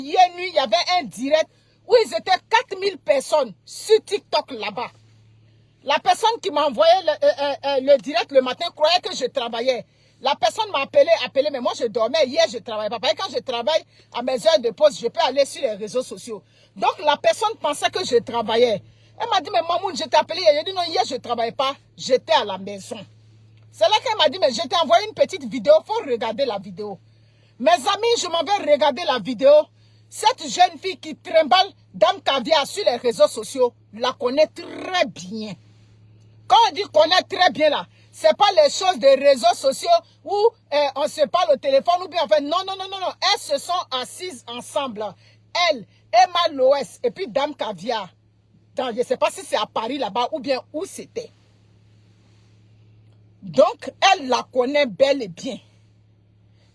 Hier nuit, il y avait un direct où ils étaient 4000 personnes sur TikTok là-bas. La personne qui m'a envoyé le direct le matin croyait que je travaillais. La personne m'a appelé, mais moi je dormais. Hier, je ne travaillais pas. Parce que quand je travaille à mes heures de pause, je peux aller sur les réseaux sociaux. Donc, la personne pensait que je travaillais. Elle m'a dit, mais Mamoun, je t'ai appelé hier. J'ai dit, non, hier, je ne travaillais pas. J'étais à la maison. C'est là qu'elle m'a dit, mais je t'ai envoyé une petite vidéo. Il faut regarder la vidéo. Mes amis, je m'en vais regarder la vidéo. Cette jeune fille qui trimballe Dame Caviar sur les réseaux sociaux, la connaît très bien. Quand on dit connaît très bien là, c'est pas les choses des réseaux sociaux où on se parle au téléphone ou bien enfin non. Elles se sont assises ensemble. Elle, Emma Loès et puis Dame Caviar. Je ne sais pas si c'est à Paris là-bas ou bien où c'était. Donc, elle la connaît bel et bien.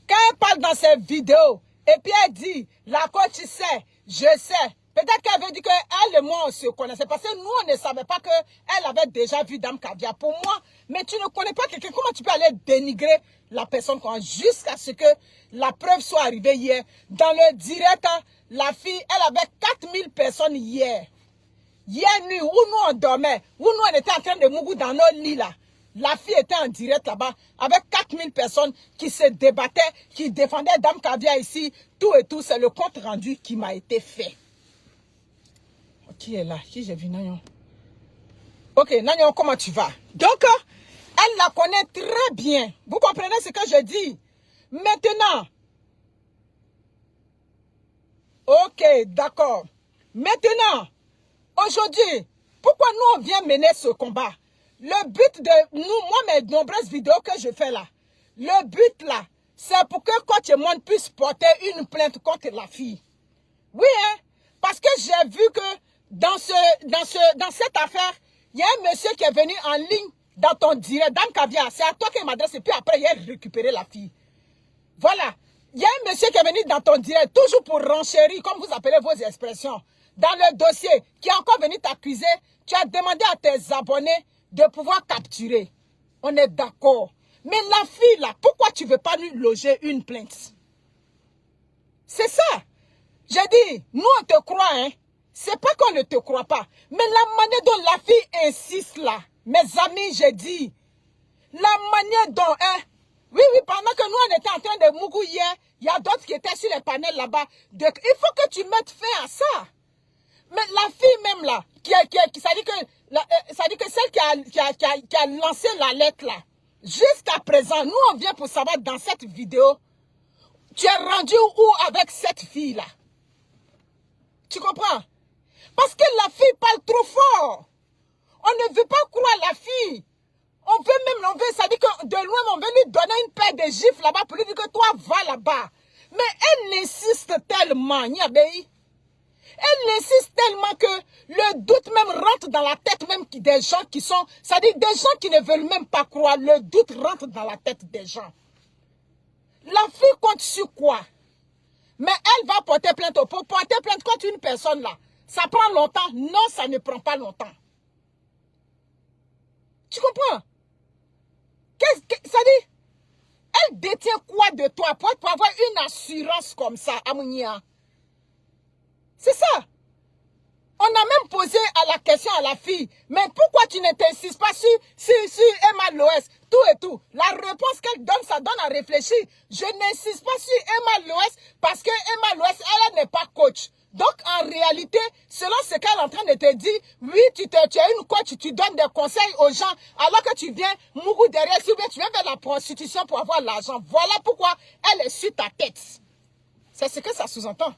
Quand elle parle dans ses vidéos, et puis elle dit, la coach sait, je sais. Peut-être qu'elle veut dire qu'elle et moi, on se connaissait. Parce que nous, on ne savait pas qu'elle avait déjà vu Dame Caviar. Pour moi, mais tu ne connais pas quelqu'un. Comment tu peux aller dénigrer la personne jusqu'à ce que la preuve soit arrivée hier? Dans le direct, la fille, elle avait 4000 personnes hier. Hier nuit, où nous on dormait, où nous on était en train de mourir dans nos lits là. La fille était en direct là-bas avec 4000 personnes qui se débattaient, qui défendaient Dame Caviar ici, tout et tout. C'est le compte rendu qui m'a été fait. Qui est là? Qui j'ai vu? Nagnon. Ok, Nagnon, comment tu vas? Donc, elle la connaît très bien. Vous comprenez ce que je dis? Maintenant, ok, d'accord. Maintenant, aujourd'hui, pourquoi nous on vient mener ce combat? Le but de nous, moi, mes nombreuses vidéos que je fais là, le but là, c'est pour que Coach et Monde puisse porter une plainte contre la fille. Oui, hein? Parce que j'ai vu que dans cette affaire, il y a un monsieur qui est venu en ligne dans ton direct, Dame Caviar. C'est à toi qu'il m'adresse et puis après, il a récupéré la fille. Voilà. Il y a un monsieur qui est venu dans ton direct, toujours pour renchérir, comme vous appelez vos expressions, dans le dossier, qui est encore venu t'accuser. Tu as demandé à tes abonnés de pouvoir capturer. On est d'accord. Mais la fille, là, pourquoi tu ne veux pas lui loger une plainte? C'est ça. J'ai dit, nous, on te croit, hein. C'est pas qu'on ne te croit pas. Mais la manière dont la fille insiste là, mes amis, j'ai dit, la manière dont, hein, oui, pendant que nous, on était en train de mougou hier, il y a d'autres qui étaient sur les panels là-bas. Il faut que tu mettes fin à ça. Mais la fille même là, ça dit que celle qui a lancé la lettre là, jusqu'à présent, nous, on vient pour savoir dans cette vidéo, tu es rendu où avec cette fille là? Tu comprends? Parce que la fille parle trop fort. On ne veut pas croire la fille. Ça dit que de loin, on veut lui donner une paire de gifles là-bas pour lui dire que toi, va là-bas. Mais elle insiste tellement, Niabéi. Elle insiste tellement que le doute même rentre dans la tête même des gens qui sont... C'est-à-dire des gens qui ne veulent même pas croire. Le doute rentre dans la tête des gens. La fille compte sur quoi? Mais elle va porter plainte. Pour porter plainte contre une personne là, ça prend longtemps. Non, ça ne prend pas longtemps. Tu comprends? Ça dit, elle détient quoi de toi pour avoir une assurance comme ça, Amounia? C'est ça. On a même posé la question à la fille, mais pourquoi tu ne t'insistes pas sur Emma Loès, tout et tout? La réponse qu'elle donne, ça donne à réfléchir. Je n'insiste pas sur Emma Loès parce que Emma Loès, elle n'est pas coach. Donc, en réalité, selon ce qu'elle est en train de te dire, oui, tu es une coach, tu donnes des conseils aux gens, alors que tu viens mourir derrière, ou bien tu viens vers la prostitution pour avoir l'argent. Voilà pourquoi elle est sur ta tête. C'est ce que ça sous-entend.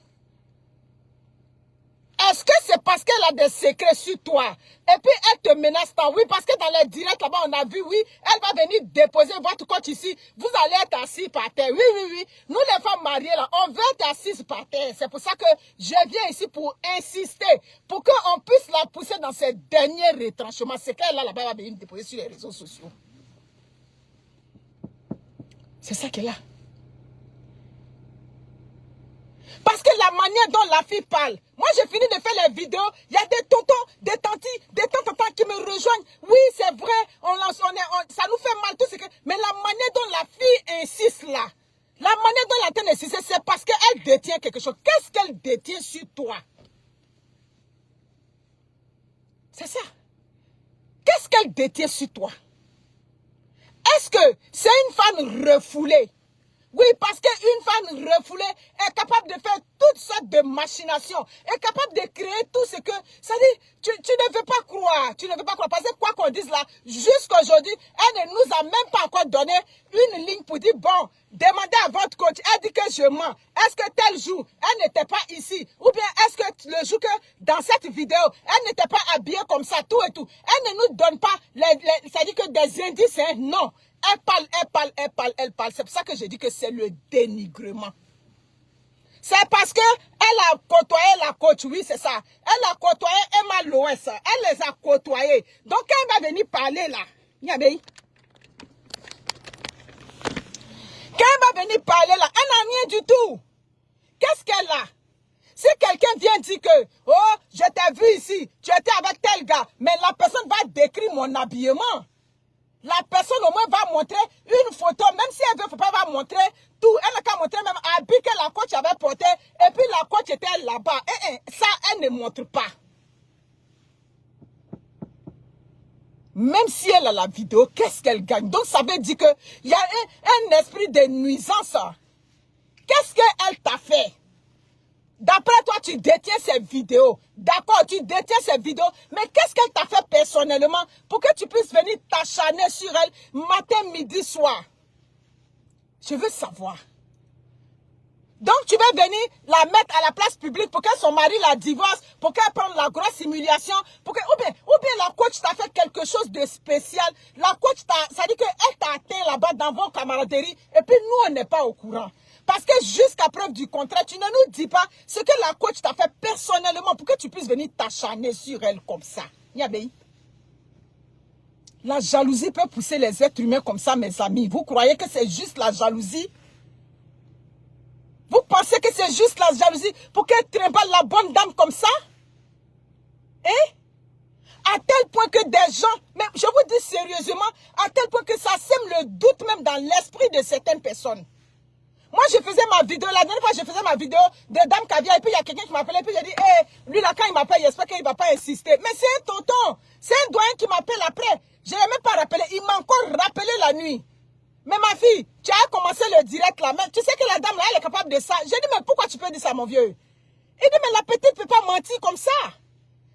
Est-ce que c'est parce qu'elle a des secrets sur toi? Et puis elle te menace tant? Oui, parce que dans les directs là-bas, on a vu, oui, elle va venir déposer votre coach ici. Vous allez être assis par terre. Oui. Nous, les femmes mariées, là, on veut être assises par terre. C'est pour ça que je viens ici pour insister, pour qu'on puisse la pousser dans ses derniers retranchements. C'est qu'elle là-bas va venir déposer sur les réseaux sociaux. C'est ça qu'elle a. Parce que la manière dont la fille parle, moi j'ai fini de faire les vidéos, il y a des tontons, des tantis, des tontons qui me rejoignent. Oui, c'est vrai, ça nous fait mal tout ce que... Mais la manière dont la fille insiste là, La manière dont elle est en train de sucer, c'est parce qu'elle détient quelque chose. Qu'est-ce qu'elle détient sur toi? C'est ça. Qu'est-ce qu'elle détient sur toi? Est-ce que c'est une femme refoulée? Oui, parce qu'une femme refoulée est capable de faire toutes sortes de machinations, est capable de créer tout ce que... Ça dit, tu ne veux pas croire, tu ne veux pas croire. Parce que quoi qu'on dise là, jusqu'aujourd'hui, elle ne nous a même pas encore donné une ligne pour dire, bon, demandez à votre coach, elle dit que je mens. Est-ce que tel jour, elle n'était pas ici? Ou bien est-ce que le jour que, dans cette vidéo, elle n'était pas habillée comme ça, tout et tout? Elle ne nous donne pas, ça dit que des indices, hein? Non. Elle parle, elle parle, elle parle, elle parle. C'est pour ça que je dis que c'est le dénigrement. C'est parce que elle a côtoyé la coach, oui, c'est ça. Elle a côtoyé Emma Loès. Elle les a côtoyés. Donc, quand elle va venir parler là, Niabé, quand elle va venir parler là, elle n'a rien du tout. Qu'est-ce qu'elle a? Si quelqu'un vient dire que, oh, je t'ai vu ici, tu étais avec tel gars, mais la personne va décrire mon habillement. La personne au moins va montrer une photo, même si elle veut, pas va montrer tout. Elle n'a qu'à montrer même l'habit que la coach avait porté, et puis la coach était là-bas. Ça, elle ne montre pas. Même si elle a la vidéo, qu'est-ce qu'elle gagne? Donc ça veut dire qu'il y a un esprit de nuisance. Qu'est-ce qu'elle t'a fait? D'après toi, tu détiens ces vidéos. D'accord, tu détiens ces vidéos. Mais qu'est-ce qu'elle t'a fait personnellement pour que tu puisses venir t'acharner sur elle matin, midi, soir? Je veux savoir. Donc, tu vas venir la mettre à la place publique pour que son mari la divorce, pour qu'elle prenne la grosse humiliation, pour que, ou bien la coach t'a fait quelque chose de spécial. La coach ça dit qu'elle t'a atteint là-bas dans vos camaraderies, et puis nous, on n'est pas au courant. Parce que jusqu'à preuve du contraire, tu ne nous dis pas ce que la coach t'a fait personnellement pour que tu puisses venir t'acharner sur elle comme ça. Yabé. La jalousie peut pousser les êtres humains comme ça, mes amis. Vous croyez que c'est juste la jalousie? Vous pensez que c'est juste la jalousie pour qu'elle trimballe la bonne dame comme ça? Hein? À tel point que des gens, mais je vous dis sérieusement, à tel point que ça sème le doute même dans l'esprit de certaines personnes. Moi, je faisais ma vidéo, la dernière fois, je faisais ma vidéo de Dame Caviar, et puis il y a quelqu'un qui m'appelait, et puis j'ai dit, hey, lui là, quand il m'appelle, j'espère qu'il ne va pas insister. Mais c'est un tonton, c'est un doyen qui m'appelle après. Je ne l'ai même pas rappelé, il m'a encore rappelé la nuit. Mais ma fille, tu as commencé le direct là, mais tu sais que la dame là, elle est capable de ça. J'ai dit, mais pourquoi tu peux dire ça, mon vieux? Il dit, mais la petite ne peut pas mentir comme ça.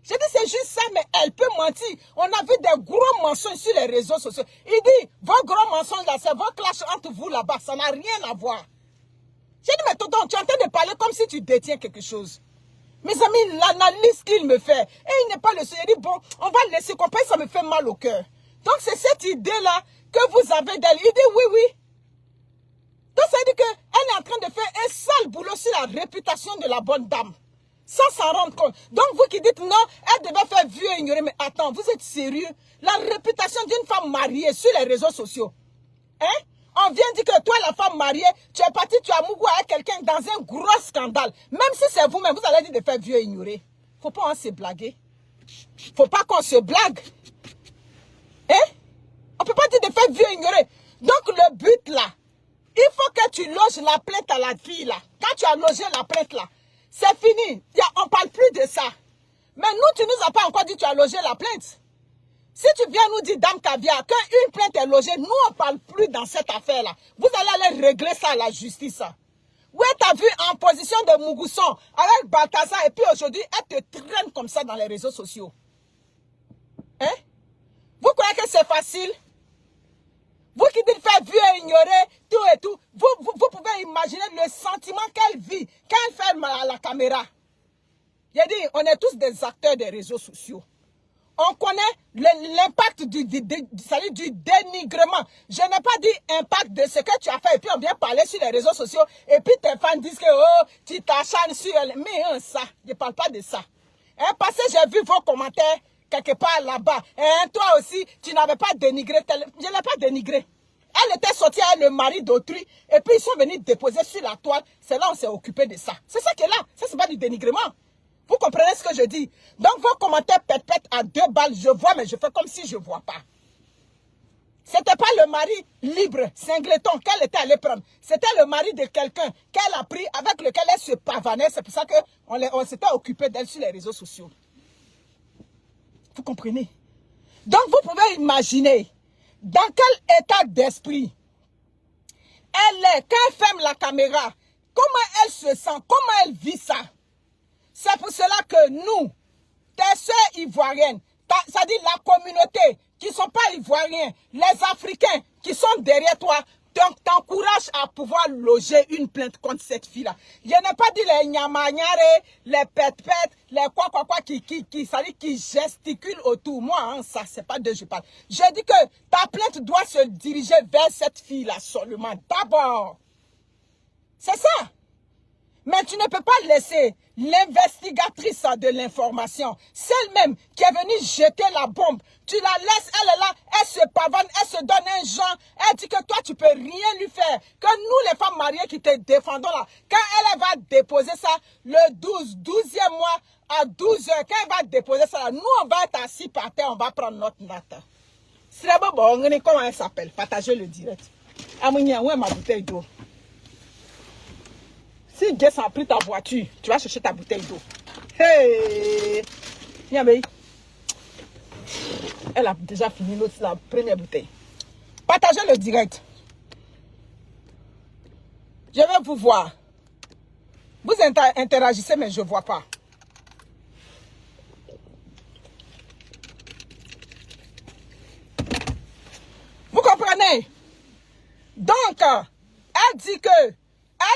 J'ai dit, c'est juste ça, mais elle peut mentir. On a vu des gros mensonges sur les réseaux sociaux. Il dit, vos gros mensonges là, c'est vos clashs entre vous là-bas, ça n'a rien à voir. J'ai dit, mais tonton, tu es en train de parler comme si tu détiens quelque chose. Mes amis, l'analyse qu'il me fait, et il n'est pas le seul. Il dit, bon, on va le laisser comprendre, ça me fait mal au cœur. Donc, c'est cette idée-là que vous avez d'elle. Il dit, oui, oui. Donc, ça veut dire qu'elle est en train de faire un sale boulot sur la réputation de la bonne dame. Sans s'en rendre compte. Donc, vous qui dites, non, elle devait faire vieux et ignorer. Mais attends, vous êtes sérieux? La réputation d'une femme mariée sur les réseaux sociaux. Hein? On vient dire que toi, la femme mariée, tu es parti, tu as mougou avec quelqu'un dans un gros scandale. Même si c'est vous-même, vous allez dire de faire vieux et ignorer. Faut pas on se blaguer. Faut pas qu'on se blague. Hein? On peut pas dire de faire vieux et ignorer. Donc, le but là, il faut que tu loges la plainte à la fille là. Quand tu as logé la plainte là, c'est fini. On ne parle plus de ça. Mais nous, tu ne nous as pas encore dit que tu as logé la plainte. Si tu viens nous dire, Dame Caviar, qu'une plainte est logée, nous, on ne parle plus dans cette affaire-là. Vous allez aller régler ça à la justice. Ouais, tu as vu en position de Mougousson avec Balthazar et puis aujourd'hui, elle te traîne comme ça dans les réseaux sociaux. Hein? Vous croyez que c'est facile? Vous qui dites faire vieux et ignorer tout et tout, vous pouvez imaginer le sentiment qu'elle vit quand elle fait mal à la caméra. J'ai dit, on est tous des acteurs des réseaux sociaux. On connaît l'impact du dénigrement. Je n'ai pas dit impact de ce que tu as fait. Et puis on vient parler sur les réseaux sociaux. Et puis tes fans disent que oh, tu t'acharnes sur elle. Mais ça, je ne parle pas de ça. Hein, parce que j'ai vu vos commentaires quelque part là-bas. Hein, toi aussi, tu n'avais pas dénigré. Je ne l'ai pas dénigré. Elle était sortie avec le mari d'autrui. Et puis ils sont venus déposer sur la toile. C'est là on s'est occupé de ça. C'est ça qui est là. Ça, c'est pas du dénigrement. Vous comprenez ce que je dis? Donc, vos commentaires pètent à 2 balles. Je vois, mais je fais comme si je ne vois pas. C'était pas le mari libre, singleton, qu'elle était allée prendre. C'était le mari de quelqu'un qu'elle a pris, avec lequel elle se pavanait. C'est pour ça qu'on s'était occupé d'elle sur les réseaux sociaux. Vous comprenez? Donc, vous pouvez imaginer dans quel état d'esprit elle est, quand elle ferme la caméra, comment elle se sent, comment elle vit ça. C'est pour cela que nous, tes soeurs ivoiriennes, ça dit la communauté qui ne sont pas ivoiriens, les Africains qui sont derrière toi, t'encouragent à pouvoir loger une plainte contre cette fille-là. Je n'ai pas dit les nyamanyare, les pète-pète, les quoi qui gesticulent autour. Moi, hein, ça, c'est pas de je parle. Je dis que ta plainte doit se diriger vers cette fille-là seulement. D'abord. C'est ça. Mais tu ne peux pas laisser l'investigatrice de l'information, celle-même qui est venue jeter la bombe, tu la laisses, elle est là, elle se pavane, elle se donne un genre, elle dit que toi tu peux rien lui faire, que nous les femmes mariées qui te défendons là, quand elle va déposer ça, le 12e mois à 12 heures, quand elle va déposer ça là, nous on va être assis par terre, on va prendre notre natte. C'est bon, comment elle s'appelle? Partagez le direct. Amounia, où est ma bouteille d'eau? Si Jess a pris ta voiture, tu vas chercher ta bouteille d'eau. Hey! Elle a déjà fini l'autre, la première bouteille. Partagez le direct. Je vais vous voir. Vous interagissez, mais je ne vois pas. Vous comprenez? Donc, elle dit que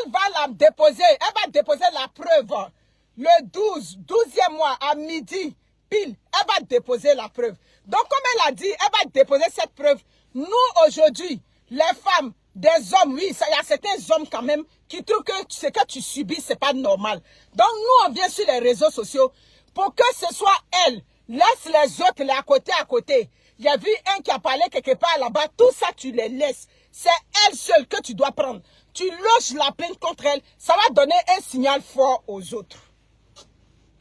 elle va la déposer, elle va déposer la preuve le 12e mois à midi, pile, elle va déposer la preuve. Donc, comme elle a dit, elle va déposer cette preuve. Nous, aujourd'hui, les femmes, des hommes, oui, il y a certains hommes quand même qui trouvent que ce que tu subis, c'est pas normal. Donc, nous, on vient sur les réseaux sociaux pour que ce soit elle. Laisse les autres les à côté. Il y a vu un qui a parlé quelque part là-bas. Tout ça, tu les laisses. C'est elle seule que tu dois prendre. Tu loges la plainte contre elle. Ça va donner un signal fort aux autres.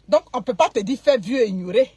Donc, on ne peut pas te dire fais vieux et ignorer.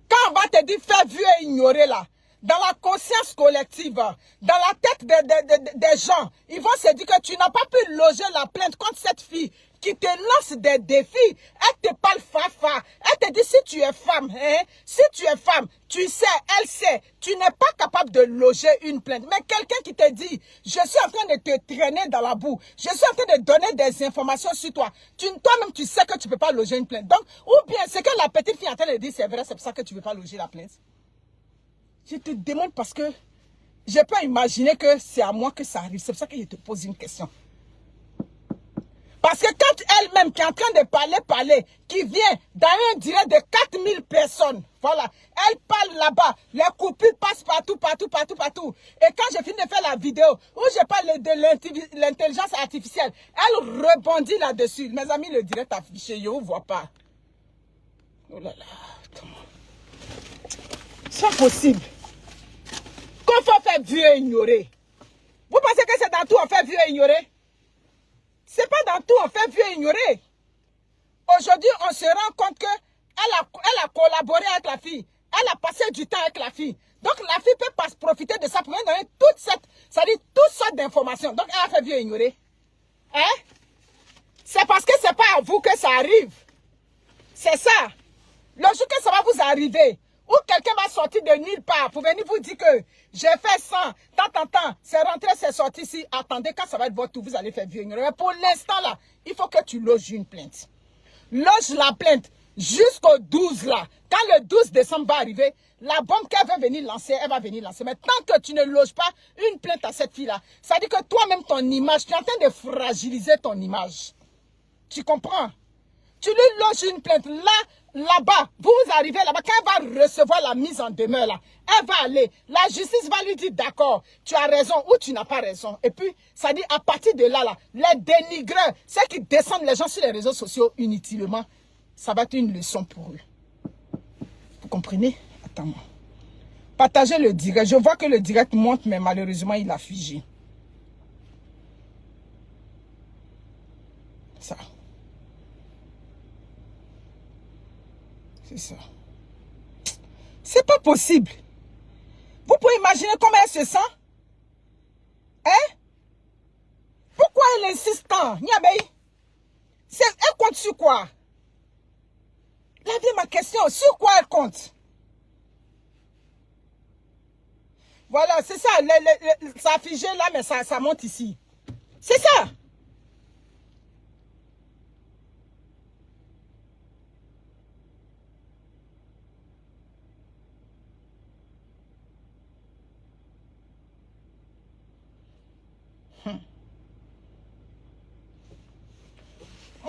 Quand on va te dire fais vieux et ignorer là, dans la conscience collective, dans la tête des gens, ils vont se dire que tu n'as pas pu loger la plainte contre cette fille qui te lance des défis. Elle te parle fafa. Elle te dit si tu es femme, hein, si tu es femme, tu sais, elle sait, tu n'es pas capable de loger une plainte. Mais quelqu'un qui te dit, je suis en train de te traîner dans la boue, je suis en train de donner des informations sur toi. Toi-même, tu sais que tu ne peux pas loger une plainte. Donc, ou bien c'est que la petite fille est en train de dire, c'est vrai, c'est pour ça que tu ne veux pas loger la plainte. Je te demande parce que je peux imaginer que c'est à moi que ça arrive. C'est pour ça que je te pose une question. Parce que quand elle-même qui est en train de parler, qui vient dans un direct de 4000 personnes, voilà, elle parle là-bas, les coupures passent partout. Et quand j'ai fini de faire la vidéo où je parle de l'intelligence artificielle, elle rebondit là-dessus. Mes amis, le direct affiché, je ne vous vois pas. Oh là là, attends. C'est possible. Qu'on faut faire vieux et ignorer. Vous pensez que c'est dans tout on fait vieux et ignorer? C'est pas dans tout on fait vieux et ignorer. Aujourd'hui, on se rend compte que elle a collaboré avec la fille. Elle a passé du temps avec la fille. Donc la fille peut pas profiter de ça pour lui donner toutes sortes d'informations. Donc elle a fait vieux et ignorer. Hein? C'est parce que c'est pas à vous que ça arrive. C'est ça. Le jour que ça va vous arriver, ou quelqu'un va sortir de nulle part pour venir vous dire que j'ai fait ça, tant, c'est rentré, c'est sorti ici. Attendez, quand ça va être votre tour, vous allez faire vieux. Mais pour l'instant là, il faut que tu loges une plainte. Loge la plainte jusqu'au 12 là. Quand le 12 décembre va arriver, la bombe qu'elle veut venir lancer, elle va venir lancer. Mais tant que tu ne loges pas une plainte à cette fille-là, ça dit que toi-même, ton image, tu es en train de fragiliser ton image. Tu comprends? Tu lui loges une plainte là-bas, vous arrivez là-bas, quand elle va recevoir la mise en demeure là, elle va aller, la justice va lui dire d'accord, tu as raison ou tu n'as pas raison. Et puis, ça dit à partir de là, les dénigreurs, ceux qui descendent les gens sur les réseaux sociaux inutilement, ça va être une leçon pour eux. Vous comprenez? Attends-moi. Partagez le direct. Je vois que le direct monte, mais malheureusement, il a figé. Ça. C'est ça. C'est pas possible. Vous pouvez imaginer comment elle se sent? Hein? Pourquoi elle insiste tant? Elle compte sur quoi? Là vient ma question. Sur quoi elle compte? Voilà, c'est ça. Ça a figé là, mais ça monte ici. C'est ça.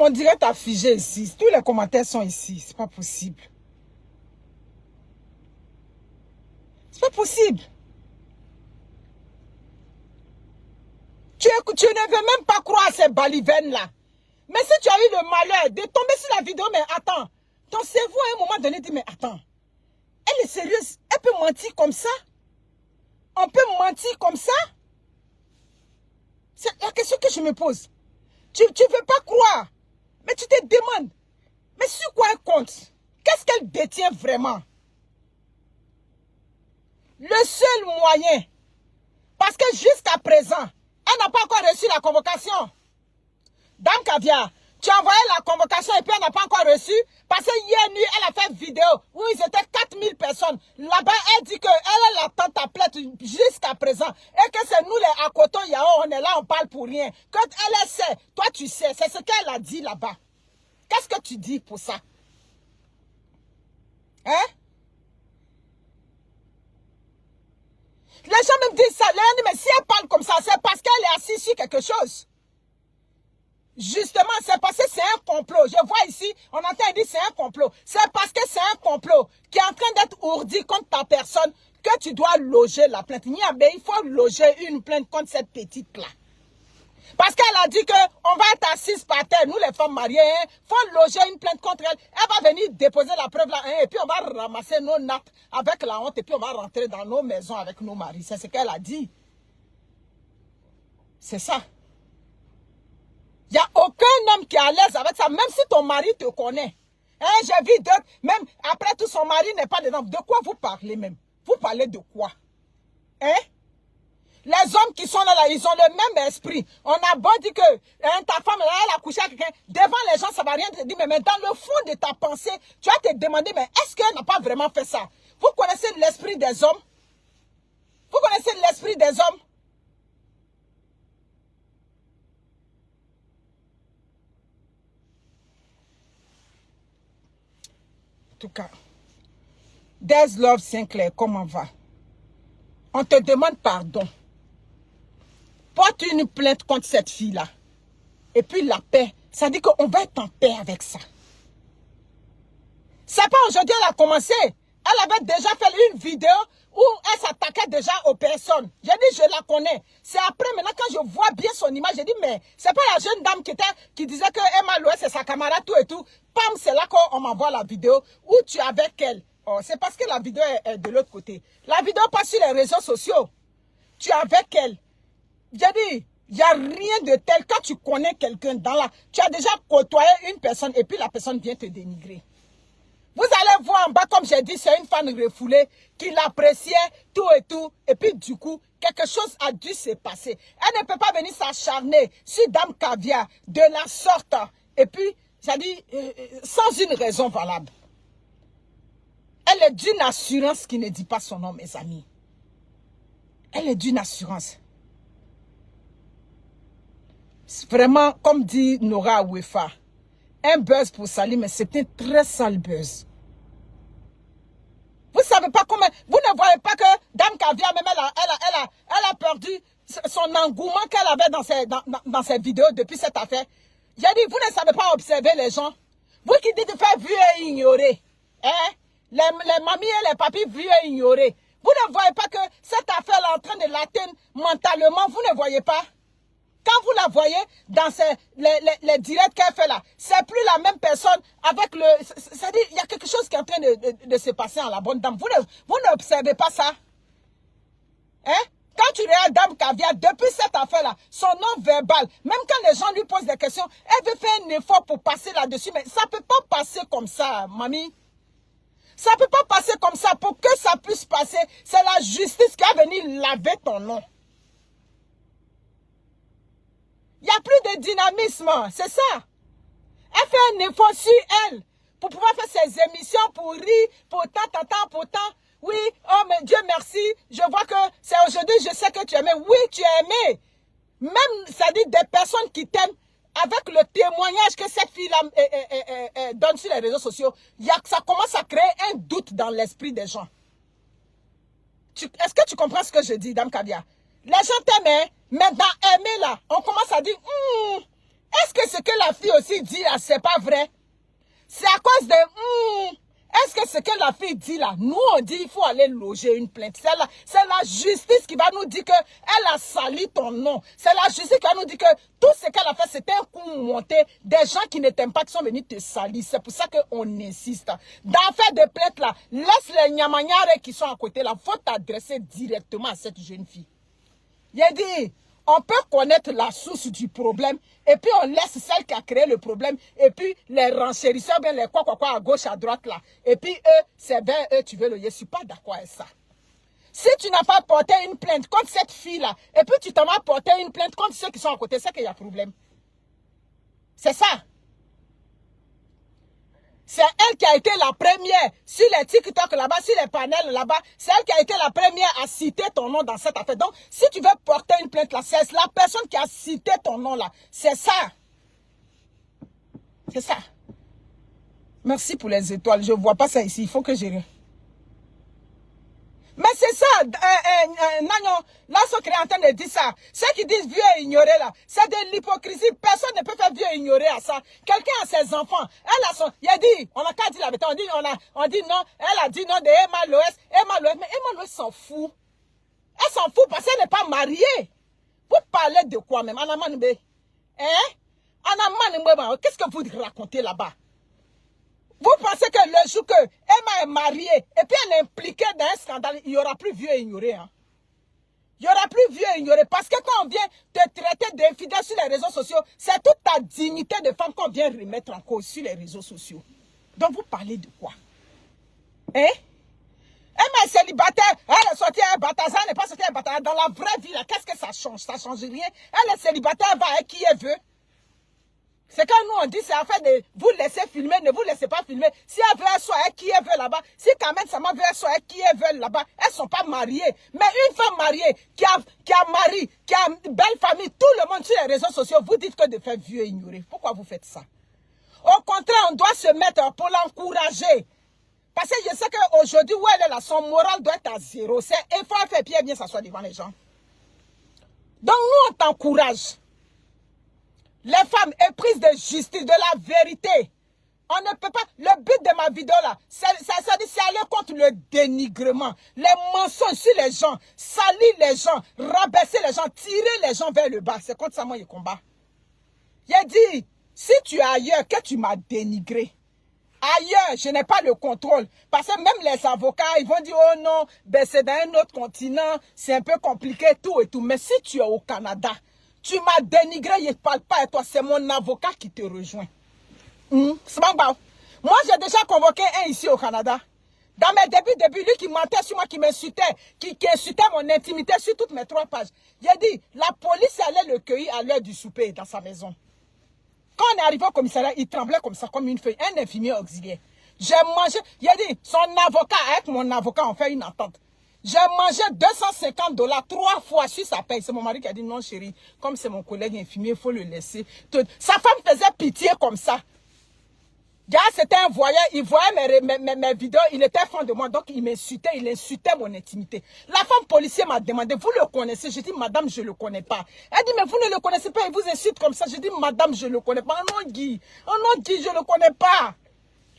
On dirait que tu as figé ici. Tous les commentaires sont ici. C'est pas possible. C'est pas possible. Tu ne veux même pas croire à ces balivernes-là. Mais si tu as eu le malheur de tomber sur la vidéo, mais attends. Ton cerveau, à un moment donné, dit, mais attends. Elle est sérieuse. Elle peut mentir comme ça? On peut mentir comme ça? C'est la question que je me pose. Tu ne veux pas croire. Mais tu te demandes. Mais sur quoi elle compte? Qu'est-ce qu'elle détient vraiment? Le seul moyen. Parce que jusqu'à présent, elle n'a pas encore reçu la convocation. Dame Caviar, tu as envoyé la convocation et puis elle n'a pas encore reçu. Parce que hier nuit, elle a fait une vidéo où ils étaient 4000 personnes. Là-bas, elle dit qu'elle attend ta plainte jusqu'à présent. Et que c'est nous les Akoto Yao, on est là, on parle pour rien. Quand elle sait, toi tu sais, c'est ce qu'elle a dit là-bas. Qu'est-ce que tu dis pour ça? Hein? Les gens me disent ça. Les gens disent, mais si elle parle comme ça, c'est parce qu'elle est assise sur quelque chose. Justement, c'est parce que c'est un complot. Je vois ici, on entend dire c'est un complot. C'est parce que c'est un complot qui est en train d'être ourdi contre ta personne que tu dois loger la plainte. Il faut loger une plainte contre cette petite-là. Parce qu'elle a dit qu'on va être assises par terre, nous les femmes mariées, il faut loger une plainte contre elle. Elle va venir déposer la preuve là, et puis on va ramasser nos nattes avec la honte, et puis on va rentrer dans nos maisons avec nos maris. C'est ce qu'elle a dit. C'est ça. Il n'y a aucun homme qui est à l'aise avec ça, même si ton mari te connaît. Hein, j'ai vu d'autres, même après tout, son mari n'est pas dedans. De quoi vous parlez même? Vous parlez de quoi? Hein? Les hommes qui sont là, ils ont le même esprit. On a beau dire que hein, ta femme, elle a couché avec quelqu'un. Devant les gens, ça ne va rien te dire. Mais dans le fond de ta pensée, tu vas te demander, mais est-ce qu'elle n'a pas vraiment fait ça? Vous connaissez l'esprit des hommes? Vous connaissez l'esprit des hommes? En tout cas, Des Love Sinclair, comment va? On te demande pardon. Porte une plainte contre cette fille-là. Et puis la paix, ça dit qu'on va être en paix avec ça. C'est pas aujourd'hui qu'elle a commencé. Elle avait déjà fait une vidéo où elle s'attaquait déjà aux personnes. J'ai dit, je la connais. C'est après, maintenant, quand je vois bien son image, j'ai dit, mais c'est pas la jeune dame qui disait que Emma Loé, c'est sa camarade, tout et tout. Pam, c'est là qu'on m'envoie la vidéo où tu es avec elle. Oh, c'est parce que la vidéo est de l'autre côté. La vidéo passe sur les réseaux sociaux. Tu es avec elle. J'ai dit, il n'y a rien de tel. Quand tu connais quelqu'un dans la... Tu as déjà côtoyé une personne et puis la personne vient te dénigrer. Vous allez voir en bas, comme j'ai dit, c'est une fan refoulée qui l'appréciait, tout et tout. Et puis du coup, quelque chose a dû se passer. Elle ne peut pas venir s'acharner sur Dame Caviar de la sorte. Et puis, j'ai dit, sans une raison valable. Elle est d'une assurance qui ne dit pas son nom, mes amis. Elle est d'une assurance. Vraiment, comme dit Nora Ouefa, un buzz pour Sali, mais c'est un très sale buzz. Vous ne savez pas comment... Vous ne voyez pas que Dame Caviar, même elle a perdu son engouement qu'elle avait dans ses vidéos depuis cette affaire. J'ai dit, vous ne savez pas observer les gens. Vous qui dites de faire vu et ignorer. Hein? Les mamies et les papis vu et ignorer. Vous ne voyez pas que cette affaire est en train de l'atteindre mentalement. Vous ne voyez pas? Quand vous la voyez dans les directs qu'elle fait là, c'est plus la même personne avec le... C'est-à-dire, il y a quelque chose qui est en train de se passer en la bonne dame. Vous n'observez pas ça? Hein? Quand tu regardes Dame Caviar, depuis cette affaire-là, son nom verbal, même quand les gens lui posent des questions, elle veut faire un effort pour passer là-dessus, mais ça ne peut pas passer comme ça, mamie. Ça ne peut pas passer comme ça. Pour que ça puisse passer, c'est la justice qui va venir laver ton nom. Il n'y a plus de dynamisme, c'est ça. Elle fait un effort sur elle pour pouvoir faire ses émissions, pour rire, pour tant. Oui, oh mais Dieu merci, je vois que c'est aujourd'hui, je sais que tu es aimé. Oui, tu es aimé. Même, ça dit des personnes qui t'aiment, avec le témoignage que cette fille-là donne sur les réseaux sociaux, ça commence à créer un doute dans l'esprit des gens. Est-ce que tu comprends ce que je dis, Dame Kabia? Les gens t'aiment, mais dans aimer là, on commence à dire, est-ce que ce que la fille aussi dit là, c'est pas vrai? C'est à cause de, est-ce que ce que la fille dit là, nous on dit, il faut aller loger une plainte. C'est la justice qui va nous dire qu'elle a sali ton nom. C'est la justice qui va nous dire que tout ce qu'elle a fait, c'était un coup monté. Des gens qui ne t'aiment pas, qui sont venus te salir. C'est pour ça qu'on insiste. Dans faire des plaintes là, laisse les nyamanyare qui sont à côté là. Faut t'adresser directement à cette jeune fille. Il a dit, on peut connaître la source du problème et puis on laisse celle qui a créé le problème et puis les renchérisseurs, bien les quoi à gauche, à droite là. Et puis eux, c'est bien eux, tu veux le. Je ne suis pas d'accord avec ça. Si tu n'as pas porté une plainte contre cette fille là et puis tu t'en vas porter une plainte contre ceux qui sont à côté, c'est qu'il y a problème. C'est ça. C'est elle qui a été la première sur les TikTok là-bas, sur les panels là-bas. C'est elle qui a été la première à citer ton nom dans cette affaire. Donc, si tu veux porter une plainte là, c'est la personne qui a cité ton nom là. C'est ça. C'est ça. Merci pour les étoiles. Je ne vois pas ça ici. Il faut que je... Mais c'est ça, Nagnon, là, ce qui est en train de dire ça, ceux qui disent vieux et ignorer là, c'est de l'hypocrisie. Personne ne peut faire vieux et ignorer à ça. Quelqu'un a ses enfants, elle a son, il a dit, on a qu'à dire la vérité, on dit non, elle a dit non de Emma Loès, mais Emma Loès s'en fout. Elle s'en fout parce qu'elle n'est pas mariée. Vous parlez de quoi même, Anamanbe? Hein? Anamanbe, qu'est-ce que vous racontez là-bas? Vous pensez que le jour que Emma est mariée et puis elle est impliquée dans un scandale, il n'y aura plus vieux et ignoré. Hein? Il n'y aura plus vieux et ignoré. Parce que quand on vient te traiter d'infidèle sur les réseaux sociaux, c'est toute ta dignité de femme qu'on vient remettre en cause sur les réseaux sociaux. Donc vous parlez de quoi? Hein? Emma est célibataire, elle est sortie à un bataza, elle n'est pas sortie à un bataza. Dans la vraie vie, qu'est-ce que ça change? Ça ne change rien. Elle est célibataire, elle va avec qui elle veut. C'est quand nous on dit, c'est affaire de vous laisser filmer, ne vous laissez pas filmer. Si elle veut, elle soit avec qui elle veut là-bas. Si Kamen Sama veut, elle soit avec qui elle veut là-bas. Elles ne sont pas mariées. Mais une femme mariée, qui a mari, qui a une belle famille, tout le monde sur les réseaux sociaux, vous dites que de faire vieux et ignorer. Pourquoi vous faites ça? Au contraire, on doit se mettre pour l'encourager. Parce que je sais qu'aujourd'hui, où elle est là, son moral doit être à zéro. C'est effort, faire pied bien s'asseoir devant les gens. Donc nous, on t'encourage. Les femmes éprises de justice, de la vérité. On ne peut pas... Le but de ma vidéo là, c'est aller contre le dénigrement, les mensonges sur les gens, salir les gens, rabaisser les gens, tirer les gens vers le bas. C'est contre ça moi je combat. J'ai dit, si tu es ailleurs, que tu m'as dénigré. Ailleurs, je n'ai pas le contrôle. Parce que même les avocats, ils vont dire, oh non, ben c'est dans un autre continent, c'est un peu compliqué, tout et tout. Mais si tu es au Canada, tu m'as dénigré, je ne parle pas à toi, c'est mon avocat qui te rejoint. Moi, j'ai déjà convoqué un ici au Canada. Dans mes débuts, lui qui mentait sur moi, qui m'insultait, qui insultait mon intimité sur toutes mes 3 pages. J'ai dit, la police allait le cueillir à l'heure du souper dans sa maison. Quand on est arrivé au commissariat, il tremblait comme ça, comme une feuille, un infirmier auxiliaire. J'ai mangé, il a dit, son avocat, avec mon avocat, on fait une entente. J'ai mangé $250 3 fois sur sa paye. C'est mon mari qui a dit non chérie, comme c'est mon collègue infirmier, il faut le laisser. Sa femme faisait pitié comme ça. C'était un voyeur, il voyait mes vidéos, il était fan de moi, donc il m'insultait, il insultait mon intimité. La femme policière m'a demandé, vous le connaissez? J'ai dit, madame, je ne le connais pas. Elle dit, mais vous ne le connaissez pas, il vous insulte comme ça. J'ai dit, madame, je ne le connais pas. Oh non, Guy, je ne le connais pas.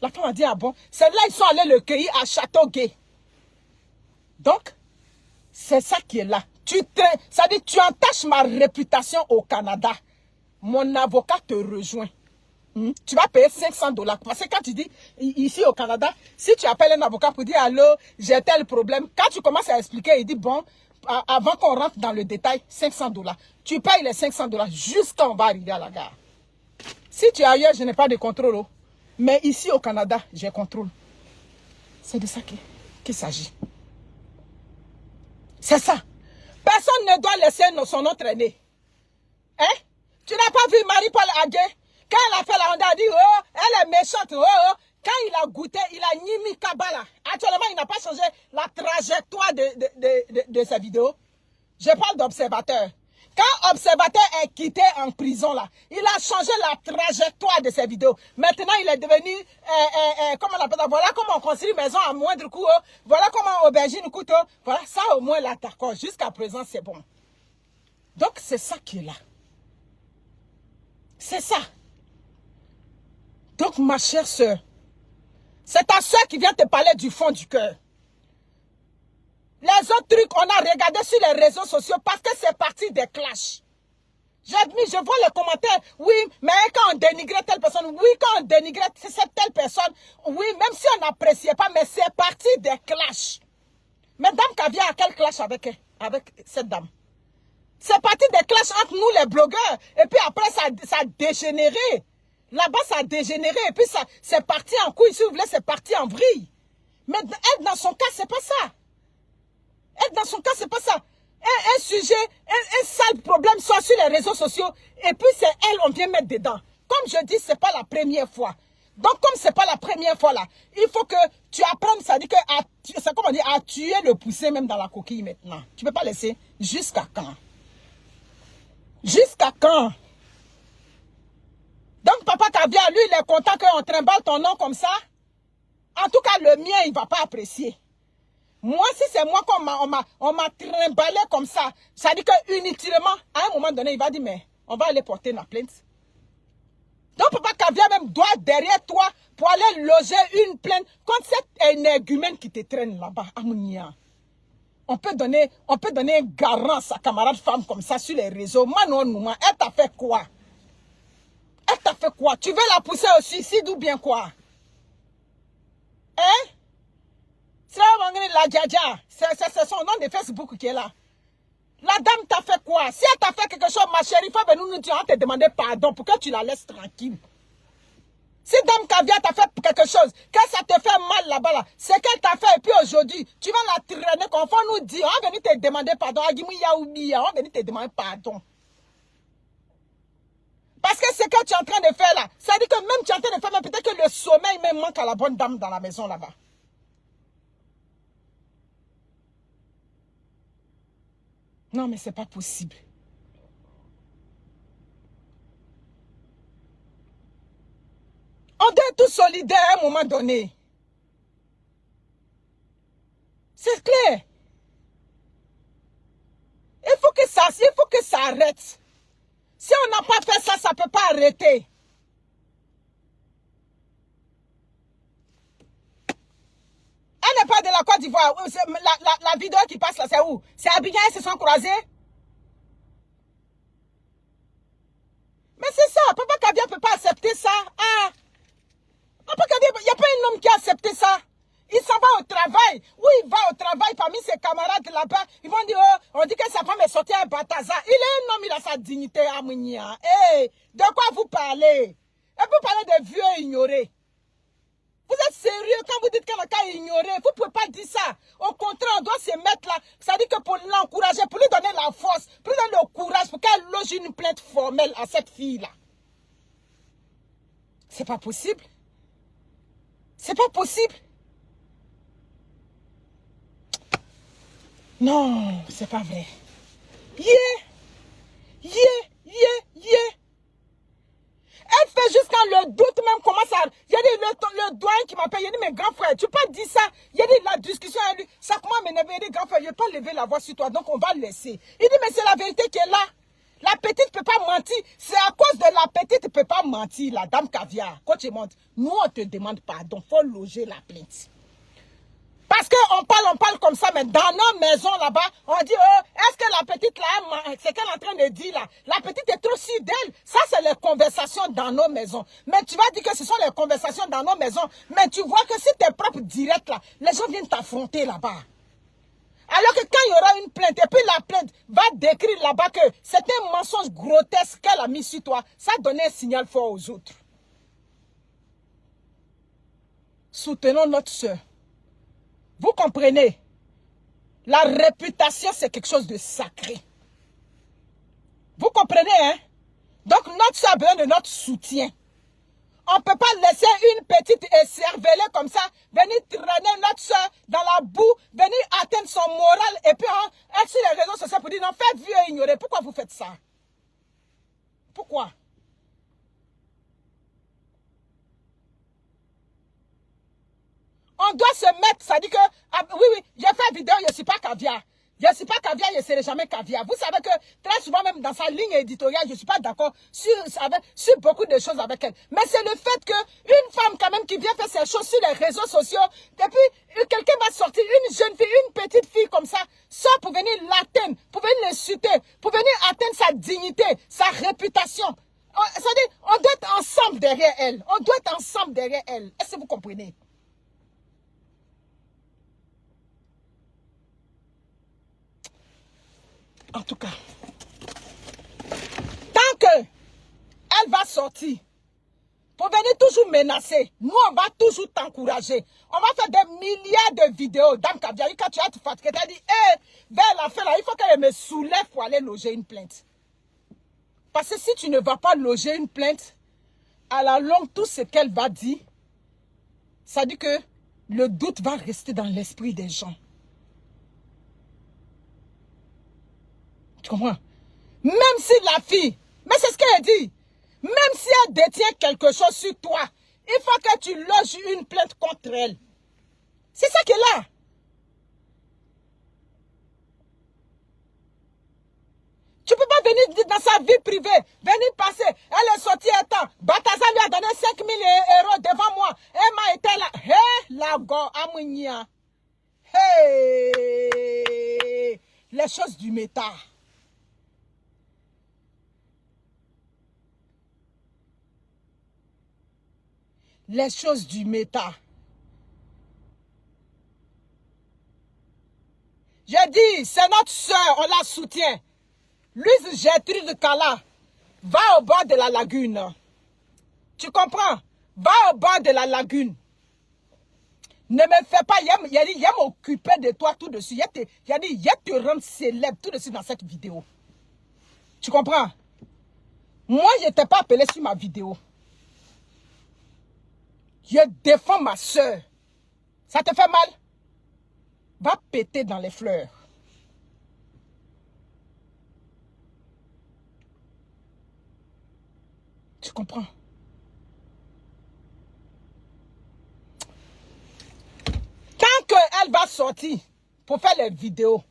La femme a dit, ah bon? C'est là ils sont allés le cueillir à Châteauguay. Donc, c'est ça qui est là. Ça dit, tu entaches ma réputation au Canada. Mon avocat te rejoint. Tu vas payer $500. Parce que quand tu dis, ici au Canada, si tu appelles un avocat pour dire, allô, j'ai tel problème, quand tu commences à expliquer, il dit, bon, avant qu'on rentre dans le détail, $500. Tu payes les $500 jusqu'à on va arriver à la gare. Si tu es ailleurs, je n'ai pas de contrôle. Mais ici au Canada, j'ai contrôle. C'est de ça qu'il s'agit. C'est ça. Personne ne doit laisser son nom traîner. Hein? Tu n'as pas vu Marie-Paul Agué? Quand elle a fait la Honda, a dit, oh, elle est méchante, oh, oh. Quand il a goûté, il a Nimi Kabbalah. Actuellement, il n'a pas changé la trajectoire de sa vidéo. Je parle d'Observateur. Quand Observateur est quitté en prison, là, il a changé la trajectoire de ses vidéos. Maintenant, il est devenu, comment on appelle ça? Voilà comment on construit une maison à moindre coût. Oh. Voilà comment aubergine coûte. Oh. Voilà, ça au moins, là, d'accord. Jusqu'à présent, c'est bon. Donc, c'est ça qui est là. C'est ça. Donc, ma chère soeur, c'est ta soeur qui vient te parler du fond du cœur. Les autres trucs, on a regardé sur les réseaux sociaux parce que c'est parti des clashs. Je vois les commentaires, oui, mais quand on dénigrait telle personne, oui, quand on dénigrait cette telle personne, oui, même si on n'appréciait pas, mais c'est parti des clashs. Mais Dame Caviar a quel clash avec cette dame? C'est parti des clashs entre nous les blogueurs. Et puis après, ça a dégénéré. Là-bas, ça a dégénéré. Et puis, c'est parti en couille. Si vous voulez, c'est parti en vrille. Mais elle, dans son cas, c'est pas ça. Elle, dans son cas, c'est pas ça. Un sujet, un sale problème soit sur les réseaux sociaux. Et puis, c'est elle, on vient mettre dedans. Comme je dis, c'est pas la première fois. Donc, comme c'est pas la première fois là, il faut que tu apprennes, ça dit que, c'est comme on dit, à tuer le poussé même dans la coquille maintenant. Tu peux pas laisser. Jusqu'à quand? Jusqu'à quand? Donc, Papa Caviar, lui, il est content qu'on trimballe ton nom comme ça. En tout cas, le mien, il ne va pas apprécier. Moi, si c'est moi qu'on m'a trimballé comme ça dit que inutilement, à un moment donné, il va dire, mais on va aller porter la plainte. Donc, Papa Caviar même doit derrière toi pour aller loger une plainte contre cet énergumène qui te traîne là-bas, Amounia. On peut donner un garant à sa camarade femme comme ça sur les réseaux. Manon, elle t'a fait quoi? Elle t'a fait quoi? Tu veux la pousser au suicide ou bien quoi? Hein? La Djadja, c'est son nom de Facebook qui est là. La dame t'a fait quoi? Si elle t'a fait quelque chose, ma chérie, il faut venir nous dire, on te demander pardon pour que tu la laisses tranquille. Si Dame Caviar t'a fait quelque chose, que ça te fait mal là-bas, là, c'est qu'elle t'a fait et puis aujourd'hui, tu vas la traîner comme faut nous dire, on va venir te demander pardon. On va venir te demander pardon. Parce que ce que tu es en train de faire là, ça dit que même tu es en train de faire, peut-être que le sommeil même manque à la bonne dame dans la maison là-bas. Non, mais c'est pas possible. On doit être tous solidaires à un moment donné. C'est clair. Il faut que ça arrête. Si on n'a pas fait ça, ça ne peut pas arrêter. Elle n'est pas de la Côte d'Ivoire. La vidéo qui passe là, c'est où? C'est Abidjan, ils se sont croisés? Mais c'est ça, Papa Caviar ne peut pas accepter ça. Ah. Papa Caviar, il n'y a pas un homme qui a accepté ça. Il s'en va au travail. Oui, il va au travail parmi ses camarades là-bas. Ils vont dire, oh, on dit que sa femme est sortie à Bataza. Il est un homme, il a sa dignité à Mounia. Hey, de quoi vous parlez? Et vous parlez de vieux ignorés. Vous êtes sérieux quand vous dites qu'elle a qu'à ignorer? Vous ne pouvez pas dire ça. Au contraire, on doit se mettre là. Ça dit que pour l'encourager, pour lui donner la force, pour lui donner le courage, pour qu'elle loge une plainte formelle à cette fille-là. C'est pas possible. C'est pas possible. Non, c'est pas vrai. Elle fait juste quand le doute même commence à... Il y a dit le doyen qui m'appelle, il a dit, mais grand frère, tu peux pas dire ça. Il y a dit la discussion à lui, ça commence à m'énerver. Il dit, grand frère, je ne vais pas lever la voix sur toi, donc on va le laisser. Il dit, mais c'est la vérité qui est là. La petite ne peut pas mentir. C'est à cause de la petite ne peut pas mentir, la Dame Caviar. Quand tu montes, nous on te demande pardon, il faut loger la plainte. Parce qu'on parle comme ça, mais dans nos maisons là-bas, on dit, oh, est-ce que la petite là, c'est qu'elle est en train de dire là, la petite est trop sûre d'elle. Ça, c'est les conversations dans nos maisons. Mais tu vas dire que ce sont les conversations dans nos maisons, mais tu vois que si tu es propre direct là, les gens viennent t'affronter là-bas. Alors que quand il y aura une plainte, et puis la plainte va décrire là-bas que c'est un mensonge grotesque qu'elle a mis sur toi, ça donne un signal fort aux autres. Soutenons notre soeur. Vous comprenez? La réputation, c'est quelque chose de sacré. Vous comprenez, hein? Donc, notre soeur a besoin de notre soutien. On ne peut pas laisser une petite écervelée comme ça venir traîner notre soeur dans la boue, venir atteindre son moral et puis être sur les réseaux sociaux pour dire non, faites vieux et ignorer. Pourquoi vous faites ça? Pourquoi? On doit se mettre, ça dit que, ah, oui, oui, j'ai fait une vidéo, je ne suis pas caviar. Je ne suis pas caviar, je ne serai jamais caviar. Vous savez que très souvent, même dans sa ligne éditoriale, je ne suis pas d'accord sur beaucoup de choses avec elle. Mais c'est le fait qu'une femme quand même qui vient faire ses choses sur les réseaux sociaux, et puis quelqu'un va sortir, une jeune fille, une petite fille comme ça, sort pour venir l'atteindre, pour venir l'insulter, pour venir atteindre sa dignité, sa réputation. C'est-à-dire, on doit être ensemble derrière elle. On doit être ensemble derrière elle. Est-ce que vous comprenez? En tout cas, tant que elle va sortir pour venir toujours menacer, nous on va toujours t'encourager. On va faire des milliards de vidéos. Dame Kaviari, quand tu as te fatigué, tu as dit, hé, vers la fin là, il faut qu'elle me soulève pour aller loger une plainte. Parce que si tu ne vas pas loger une plainte, à la longue, tout ce qu'elle va dire, ça dit que le doute va rester dans l'esprit des gens. Tu comprends? Même si la fille, mais c'est ce qu'elle dit, même si elle détient quelque chose sur toi, il faut que tu loges une plainte contre elle. C'est ça qu'elle a. Tu ne peux pas venir dans sa vie privée, venir passer. Elle est sortie un temps. Bataza lui a donné 5 000 € devant moi. Elle m'a été là. Hé, la go, amounia. Hé, les choses du méta. Les choses du méta. J'ai dit, c'est notre soeur, on la soutient. Louise Gertrude Kala, va au bord de la lagune. Tu comprends? Va au bord de la lagune. Ne me fais pas, il a dit, il va m'occuper de toi tout de suite. Il a dit, il va te rendre célèbre tout de suite dans cette vidéo. Tu comprends? Moi, je ne t'ai pas appelé sur ma vidéo. Je défends ma soeur. Ça te fait mal? Va péter dans les fleurs. Tu comprends? Quand elle va sortir pour faire les vidéos,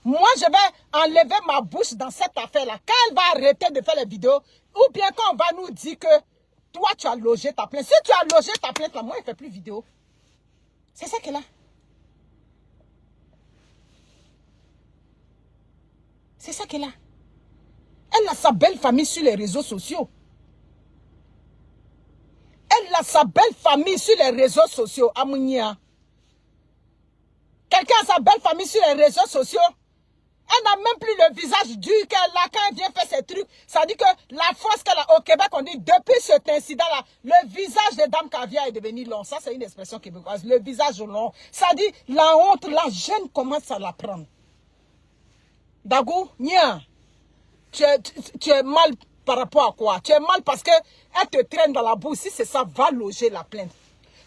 moi je vais enlever ma bouche dans cette affaire-là. Quand elle va arrêter de faire les vidéos, ou bien quand on va nous dire que toi tu as logé ta plainte. Si tu as logé ta plainte là, moi elle ne fait plus vidéo. C'est ça qu'elle a. C'est ça qu'elle a. Elle a sa belle famille sur les réseaux sociaux. Elle a sa belle famille sur les réseaux sociaux. Amounia. Quelqu'un a sa belle famille sur les réseaux sociaux. Elle n'a même plus le visage dur qu'elle a quand elle vient faire ses trucs. Ça dit que la force qu'elle a au Québec, on dit depuis cet incident-là, le visage de Dame Caviar est devenu long. Ça, c'est une expression québécoise. Le visage long. Ça dit la honte, la gêne commence à la prendre. Dagou, nia, tu es mal par rapport à quoi? Tu es mal parce qu'elle te traîne dans la boue. Si c'est ça, va loger la plainte.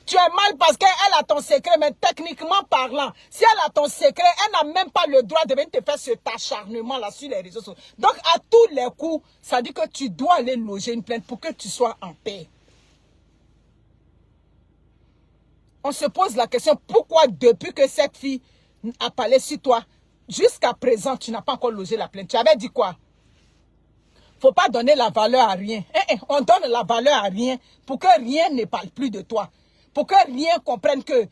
Tu es mal parce qu'elle a ton secret, mais techniquement parlant, si elle a ton secret, elle n'a même pas le droit de venir te faire cet acharnement-là sur les réseaux sociaux. Donc, à tous les coups, ça dit que tu dois aller loger une plainte pour que tu sois en paix. On se pose la question, pourquoi depuis que cette fille a parlé sur toi, jusqu'à présent, tu n'as pas encore logé la plainte? Tu avais dit quoi? Faut pas donner la valeur à rien. On donne la valeur à rien pour que rien ne parle plus de toi. Pour que rien comprenne que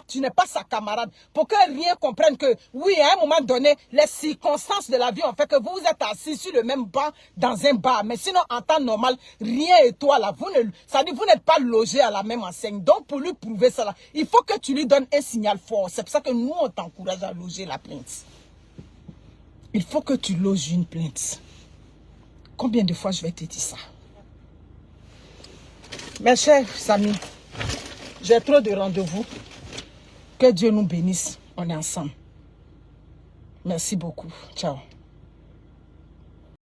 tu n'es pas sa camarade. Pour que rien comprenne que, oui, à un moment donné, les circonstances de la vie ont fait que vous êtes assis sur le même banc dans un bar. Mais sinon, en temps normal, rien et toi là, ça dit vous n'êtes pas logés à la même enseigne. Donc, pour lui prouver ça là, il faut que tu lui donnes un signal fort. C'est pour ça que nous, on t'encourage à loger la plainte. Il faut que tu loges une plainte. Combien de fois je vais te dire ça? Mes chers amis, j'ai trop de rendez-vous. Que Dieu nous bénisse. On est ensemble. Merci beaucoup. Ciao.